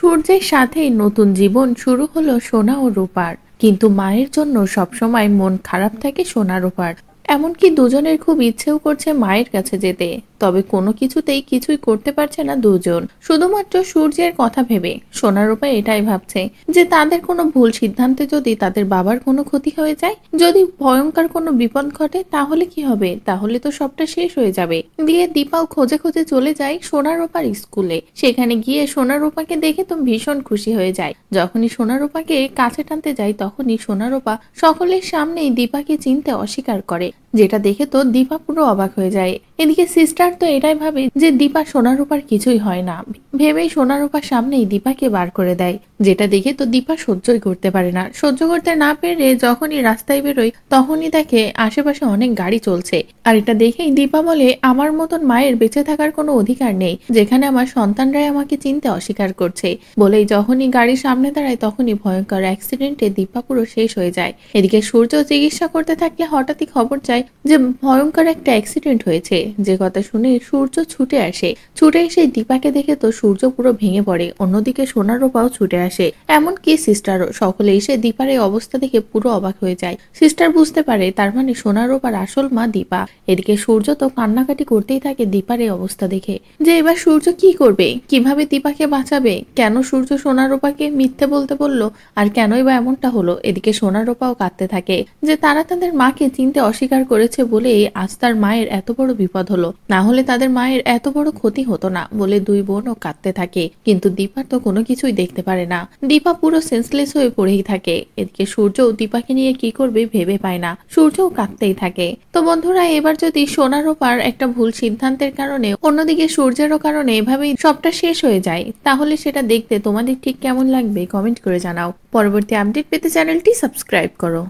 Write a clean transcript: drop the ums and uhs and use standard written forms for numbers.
সূর্যের সাথেই নতুন জীবন শুরু হলো সোনা ও রূপার। কিন্তু মায়ের জন্য সবসময় মন খারাপ থাকে সোনা রূপার। এমনকি দুজনের খুব ইচ্ছেও করছে মায়ের কাছে যেতে, তবে কোনো কিছুতেই কিছুই করতে পারছে না দুজন। শুধুমাত্র সূর্যের কথা ভেবে সোনা রূপা এটাই ভাবছে যে তাদের কোনো ভুল সিদ্ধান্তে যদি তাদের বাবার কোনো ক্ষতি হয়ে যায়, যদি ভয়ঙ্কর কোনো বিপদ ঘটে তাহলে কি হবে, তাহলে তো সবটা শেষ হয়ে যাবে। দিয়ে দীপাও খোঁজে খোঁজে চলে যায় সোনা রূপার স্কুলে। সেখানে গিয়ে সোনা রূপাকে দেখে তো ভীষণ খুশি হয়ে যায়। যখনই সোনা রূপাকে কাছে টানতে যায় তখনই সোনা রূপা সকলের সামনেই দীপাকে চিনতে অস্বীকার করে, যেটা দেখে তো দীপা পুরো অবাক হয়ে যায়। এদিকে সিস্টার তো এটাই ভাবে যে দীপা সোনা রূপার কিছুই হয় না, ভেবেই সোনা রূপার সামনেই দীপাকে বার করে দেয়, যেটা দেখে তো দীপা সহ্যই করতে পারে না। সহ্য করতে না পেরে যখনই রাস্তায় বেরোয় তখনই দেখে আশেপাশে অনেক গাড়ি চলছে। আর এটা দেখেই দীপা বলে, আমার মতন মায়ের বেঁচে থাকার কোনো অধিকার নেই যেখানে আমার সন্তানরাই আমাকে চিনতে অস্বীকার করছে। বলেই যখনই গাড়ির সামনে দাঁড়ায় তখনই ভয়ঙ্কর অ্যাক্সিডেন্টে দীপা পুরো শেষ হয়ে যায়। এদিকে সূর্য চিকিৎসা করতে থাকলে হঠাৎই খবর যায় যে ভয়ঙ্কর একটা অ্যাক্সিডেন্ট হয়েছে। যে কথা শুনে সূর্য ছুটে আসে। ছুটে এসে দীপাকে দেখে তো সূর্য পুরো ভেঙে পড়ে। অন্যদিকে সোনার রূপাও ছুটে আসে, এমনকি সিস্টারও। সকলে এসে দীপার এই অবস্থা দেখে পুরো অবাক হয়ে যায়। সিস্টার বুঝতে পারে তার মানে সোনার রূপার আসল মা দীপা। এদিকে সূর্য তো কান্নাকাটি করতেই থাকে দীপার এই অবস্থা দেখে, যে এবার সূর্য কি করবে, কিভাবে দীপাকে বাঁচাবে, কেন সূর্য সোনার রূপাকে মিথ্যে বলতে বললো, আর কেনই বা এমনটা হলো। এদিকে সোনার রূপাও কাঁদতে থাকে যে তারা তাদের মাকে চিনতে অস্বীকার করেছে বলেই আজ তার মায়ের এত বড় বিপদ হলো, না হলে তাদের মায়ের এত বড় ক্ষতি হতো না। বলে দুই বোনও কাঁদতে থাকে, কিন্তু দীপা তো কোনো কিছুই দেখতে পারে না। দীপা পুরো সেন্সলেস হয়ে পড়েই থাকে। এদিকে সূর্যও দীপাকে নিয়ে কি করবে ভেবে পায় না, সূর্যও কাঁদতেই থাকে। তো বন্ধুরা, এবার যদি সোনা রূপার একটা ভুল সিদ্ধান্তের কারণে অন্যদিকে সূর্যেরও কারণে এভাবেই সবটা শেষ হয়ে যায়, তাহলে সেটা দেখতে তোমাদের ঠিক কেমন লাগবে কমেন্ট করে জানাও। পরবর্তী আপডেট পেতে চ্যানেলটি সাবস্ক্রাইব করো।